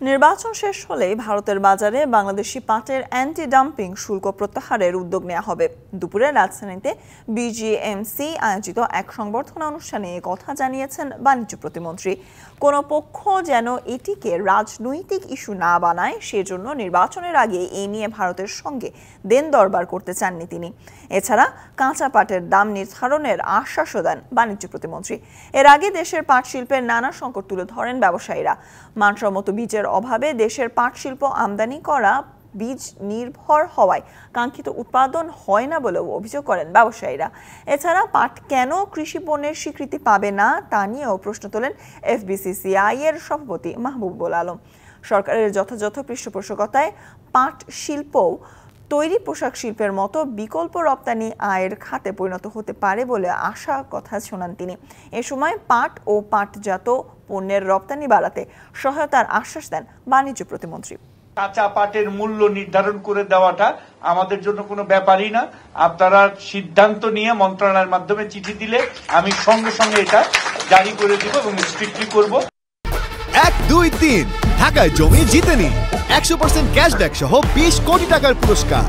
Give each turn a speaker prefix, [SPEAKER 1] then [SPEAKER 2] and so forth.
[SPEAKER 1] নির্বাচন শেষ হলেই ভারতের বাজারে বাংলাদেশি পাটের অ্যান্টি ডাম্পিং শুল্ক প্রত্যাহারের উদ্যোগ নেওয়া হবে। দুপুরে রাজধানীতে বিজিএমসি আয়োজিত এক সংবর্ধনা অনুষ্ঠানে এ কথা জানিয়েছেন বাণিজ্য প্রতিমন্ত্রী। কোনো পক্ষ যেন এটিকে রাজনৈতিক ইস্যু না বানায়, সেজন্য নির্বাচনের আগে এ নিয়ে ভারতের সঙ্গে দেন দরবার করতে চাননি তিনি। এছাড়া কাঁচা পাটের দাম নির্ধারণের আশ্বাসও দেন বাণিজ্য প্রতিমন্ত্রী। এর আগে দেশের পাট শিল্পের নানা সংকট তুলে ধরেন ব্যবসায়ীরা। মানসম্মত বীজের অভাবে দেশের পাট শিল্প আমদানি করা বীজ নির্ভর হওয়ায় কাঙ্ক্ষিত উৎপাদন হয় না বলেও অভিযোগ করেন ব্যবসায়ীরা। এছাড়া পাট কেন কৃষি পণ্যের স্বীকৃতি পাবে না তা নিয়েও প্রশ্ন তোলেন এফবিসিসিআই এর সভাপতি মাহবুবুল আলম। সরকারের যথাযথ পৃষ্ঠপোষকতায় পাট শিল্পও তৈরি পোশাক শিল্পের মতো বিকল্প রপ্তানি আয়ের খাতে পরিণত হতে পারে বলে আশা কথা শোনান তিনি। এ সময় পাট ও পাটজাত পণ্যের রপ্তানি বাড়াতে সহায়তার আশ্বাস দেন বাণিজ্য প্রতিমন্ত্রী।
[SPEAKER 2] কাঁচা পাটের মূল্য নির্ধারণ করে দেওয়াটা আমাদের জন্য কোনো ব্যাপারই না। আপনারা সিদ্ধান্ত নিয়ে মন্ত্রণালয়ের মাধ্যমে চিঠি দিলে আমি সঙ্গে সঙ্গে এটা জারি করে দিব এবং স্ট্রিক্টলি করব।
[SPEAKER 3] 1, 2, 3 ঢাকায় জমি জিতে নিন 100% ক্যাশব্যাক সহ 20 কোটি টাকার পুরস্কার।